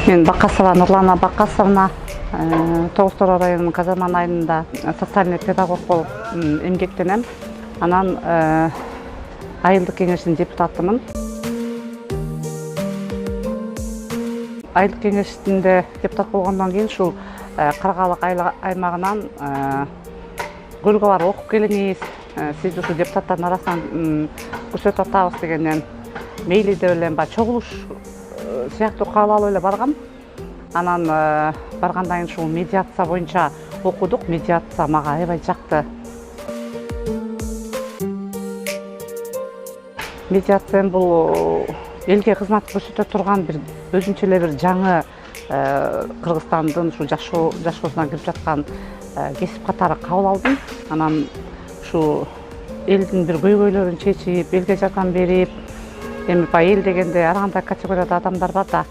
Мен Бакасова Нурлана Бакасовна, Тоғыз Тороо районунун Казаман айылында социальный педагог болуп эмгектенем. Анан айылдык кеңештин депутатымын. Айылдык кеңештинде депутат болгондон кийин ушул Каргалык аймагынан көлгө барып окуп келиңиз, сизди ушул депутаттардын арасынан көрсөтүп атабыз дегенден мейли деп элем чогулуш сыяктуу кабыл алып эле баргам. Анан баргандан кийин ушул медиация боюнча окудук. Медиация мага аябай жакты. Медиация бул элге кызмат көрсөтө турган бир өзүнчө эле бир жаңы Кыргызстандын ушул жашоосуна кирип жаткан кесип катары кабыл алдым. Анан ушул элдин бир көйгөйлөрүн чечип, элге жардам берип, эми эл дегенде ар кандай категорияда адамдар бар да.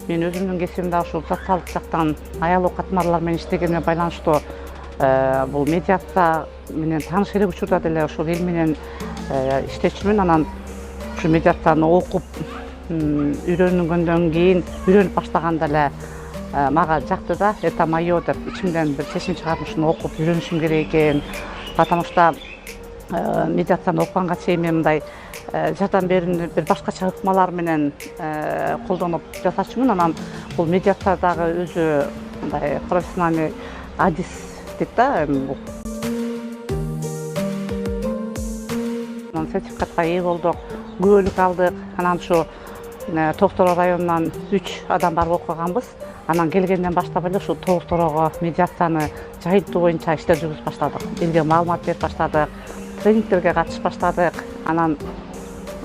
Мен өзүмдүн кесибимде ушул социалдык жактан аялуу катмарлар менен иштегениме байланыштуу бул медиация менен тааныш элек учурда деле ушул эл менен иштечүмүн. Анан ушул медиацияны окуп үйрөнгөндөн кийин, үйрөнүп баштаганда эле мага жакты да, это моё деп ичимден бир чечим чыгарып ушуну окуп үйрөнүшүм керек экен. Потому что медиацияны окуганга чейин мен мындай жардам берүүнү бир башкача ыкмалар менен колдонуп жасачумун. Анан бул медиациядагы өзү мындай профессиональный адис дейт да. Анан сертификатка ээ болдук, күбөлүк алдык. Анан ушу Тоғыз Тороо районунан 3 адам барып окуганбыз. Анан келгенден баштап эле ушул Тоғыз Тороого медиацияны жайылтуу боюнча иштер жүргүзүп баштадык. Элге маалымат берип баштадык, тренингтерге катышып баштадык. Анан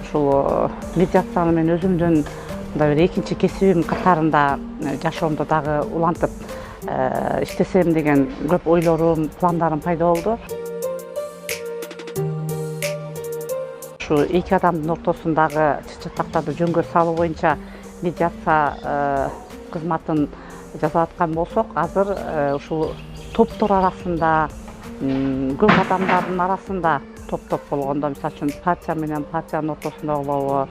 ушул медиацияны мен өзүмдүн мындай бир экинчи кесибим катарында жашоомдо дагы улантып иштесем деген көп ойлорум, пландарым пайда болду. Ушу эки адамдын ортосундагы чычаттактарды жөнгө салуу боюнча медиация кызматын жасап аткан болсок, азыр ушул топтор арасында, көп адамдардын арасында топ болгондо, мисалы үчүн партия менен партиянын ортосунда болобу,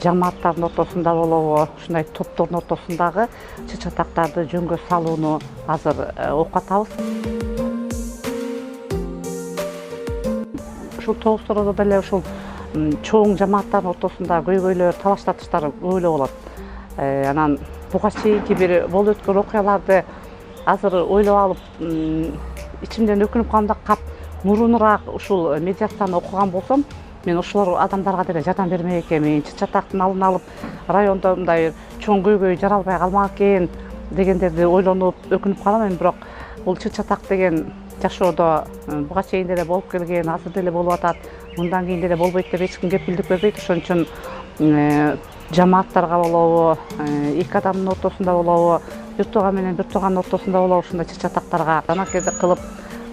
жамааттардын ортосунда болобу, ушундай топтордун ортосундагы чычатактарды жөнгө салууну азыр окуп атабыз. Ушул Тоғыз Тороодо деле ушул чоң жамааттардын ортосунда көйгөйлөр, талаш тартыштар көп эле болот. Анан буга чейинки бир болуп өткөн окуяларды азыр ойлоп алып, ичимден өкүнүп калганда кап мурунураак ушул медиацияны окуган болсом, мен ушул адамдарга деле жардам бермек экенмин, чычатактын алдын алып, райондо мындай чоң көйгөй жаралбай калмак экен дегендерди ойлонуп өкүнүп калам. Бирок бул чычатак деген жашоодо буга чейин деле болуп келген, азыр деле болуп атат, мындан кийин деле болбойт деп эч ким кепилдик бербейт. Ошон үчүн жамааттарга болобу, эки адамдын ортосунда болобу, бир тууган менен бир туугандын ортосунда болобу, ушундай чычатактарга жанакелдик кылып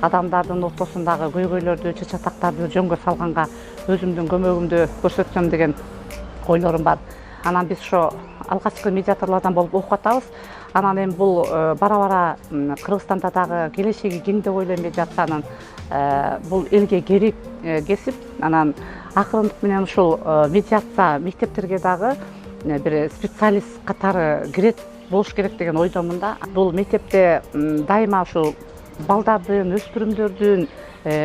адамдардын ортосундагы көйгөйлөрдү, чычатактарды жөнгө салганга өзүмдүн көмөгүмдү көрсөтсөм деген ойлорум бар. Анан биз ошо алгачкы медиаторлордон болуп окуп атабыз. Анан эми бул бара-бара Кыргызстанда дагы келечеги кең деп ойлойм медиациянын. Бул элге керек кесип. Анан акырындык менен ушул медиация мектептерге дагы бир специалист катары кирет болуш керек деген ойдомун да. Бул мектепте дайыма ушул балдардын, өспүрүмдөрдүн,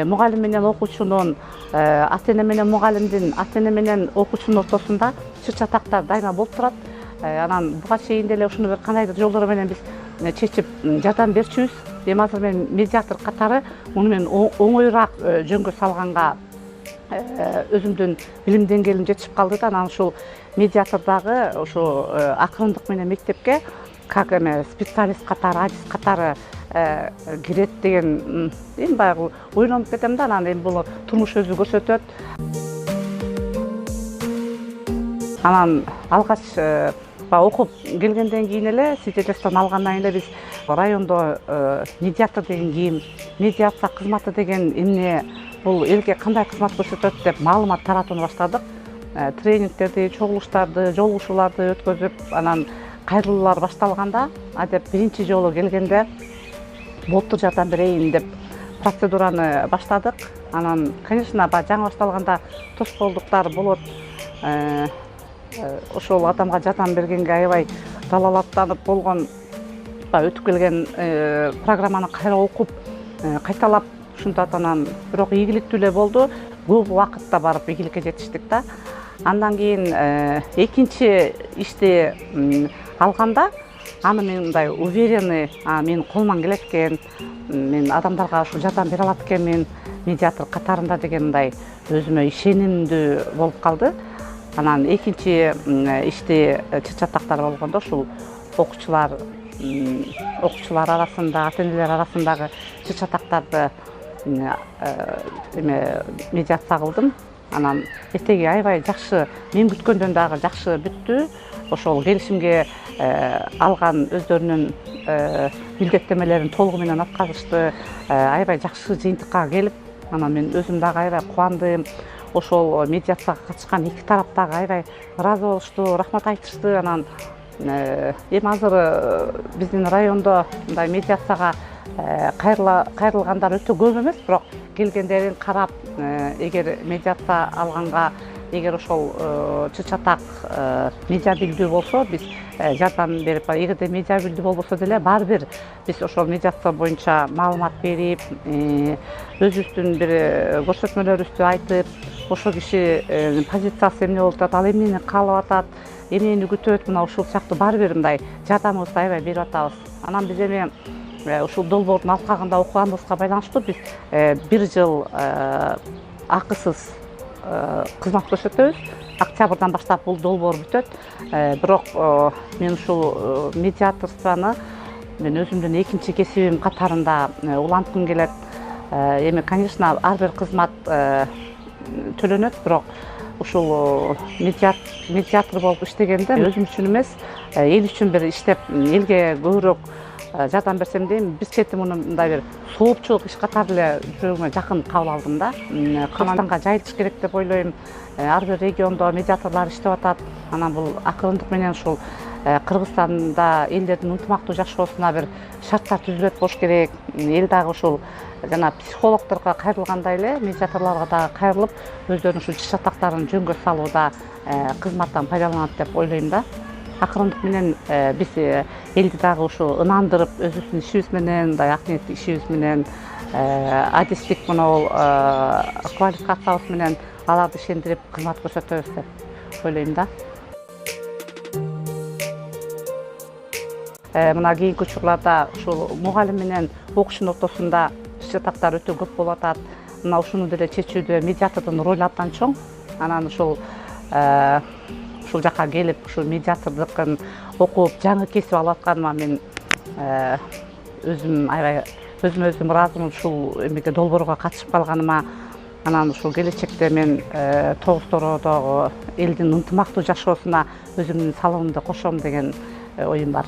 мугалим менен окуучунун, ата-эне менен мугалимдин, ата-эне менен окуучунун ортосунда чычатактар дайыма болуп турат. Анан буга чейин деле ушуну бир кандайдыр жолдор менен биз чечип жардам берчүбүз. Эми азыр мен медиатор катары муну мен оңоюраак жөнгө салганга өзүмдүн билим деңгээлим жетишип калды да. Анан ушул медиатор дагы ушу акырындык менен мектепке как эме специалист катары, адис катары кирет деген эми баягы ойлонуп кетем да. Анан эми бул турмуш өзү көрсөтөт. Анан алгач окуп келгенден кийин эле, свидетельствону алгандан кийин эле биз райондо медиатор деген ким, медиация кызматы деген эмне, бул элге кандай кызмат көрсөтөт деп маалымат таратууну баштадык. Тренингтерди, чогулуштарды, жолугушууларды өткөзүп, анан кайрылуулар башталганда, адеп биринчи жолу келгенде болуптур жардам берейин деп процедураны баштадык. Анан, конечно, жаңы башталганда тоскоолдуктар болот. Ошол адамга жардам бергенге аябай далалаттанып болгон өтүп келген программаны кайра окуп кайталап ушинтип анан бирок ийгиликтүү эле болду. Көп убакытта барып ийгиликке жетиштик да. Андан кийин экинчи ишти алганда аны мен мындай уверенный, менин колуман келет экен, мен адамдарга ушу жардам бере алат экенмин медиатор катарында деген мындай өзүмө ишенимдүү болуп калды. Анан экинчи ишти чыр-чатактар болгондо ушул окуучулар арасында, ата-энелер арасындагы чыр-чатактарды медиация кылдым. Анан этеги аябай жакшы, мен күткөндөн дагы жакшы бүттү. Ошол келишимге алган өздөрүнүн милдеттенмелерин толугу менен аткарышты. Аябай жакшы жыйынтыкка келип, анан мен өзүм дагы аябай кубандым. Ошол медиацияга катышкан эки тарап дагы аябай ыраазы болушту, рахмат айтышты. Анан эми азыр биздин райондо мындай медиацияга кайрылгандар өтө көп эмес, бирок келгендерин карап, эгер медиация алганга, эгер ошол чыр-чатак медиа билдүү болсо, биз жардам берип, эгерде медиа билдүү болбосо деле баары бир биз ошол медиация боюнча маалымат берип, өзүбүздүн бир көрсөтмөлөрүбүздү айтып, ошол киши позициясы эмне болуп атат, ал эмнени каалап атат, эмнени күтөт, мына ушул сыяктуу баары бир мындай жардамыбызды аябай берип атабыз. Анан биз эми ушул долбоордун алкагында окуганыбызга байланыштуу биз бир жыл акысыз кызмат көрсөтөбүз. Октябрдан баштап бул долбоор бүтөт. Бирок мен ушул медиаторствону мен өзүмдүн экинчи кесибим катарында уланткым келет. Эми, конечно, ар бир кызмат төлөнөт, бирок ушул медиатор болуп иштегенде өзүм үчүн эмес, эл үчүн бир иштеп, элге көбүрөөк жардам берсем дейм. Биз чети муну мындай бир соопчулук иш катары эле жүрөгүмө жакын кабыл алдым да. Кыргызстанга жайылыш керек деп ойлойм. Ар бир региондо медиаторлор иштеп атат. Анан бул акырындык менен ушул Кыргызстанда элдердин ынтымактуу жашоосуна бир шарттар түзүлөт болуш керек. Эл дагы ушул жана психологдорго кайрылгандай эле медиаторлорго дагы кайрылып, өздөрүнүн ушул чыр-чатактарын жөнгө салууда кызматтан пайдаланат деп ойлойм да. Акырындык менен биз элди дагы ушу ынандырып, өзүбүздүн ишибиз менен, мындай ак ниеттүү ишибиз менен, адистик монол квалификациябыз менен аларды ишендирип кызмат көрсөтөбүз деп ойлойм да. Мына кийинки учурларда ушул мугалим менен окуучунун ортосунда чыр-чатактар өтө көп болуп атат. Мына ушуну деле чечүүдө медиатордун ролу абдан чоң. Анан ушул жака келип, ушул медиатордукун окуп, жаңы кесип алып атканыма мен өзүм ыраазымын ушул эмеге долбоорго катышып калганыма. Анан ушул келечекте мен Тогуз Тородогу элдин ынтымактуу жашоосуна өзүмдүн салымымды кошом деген оюм бар.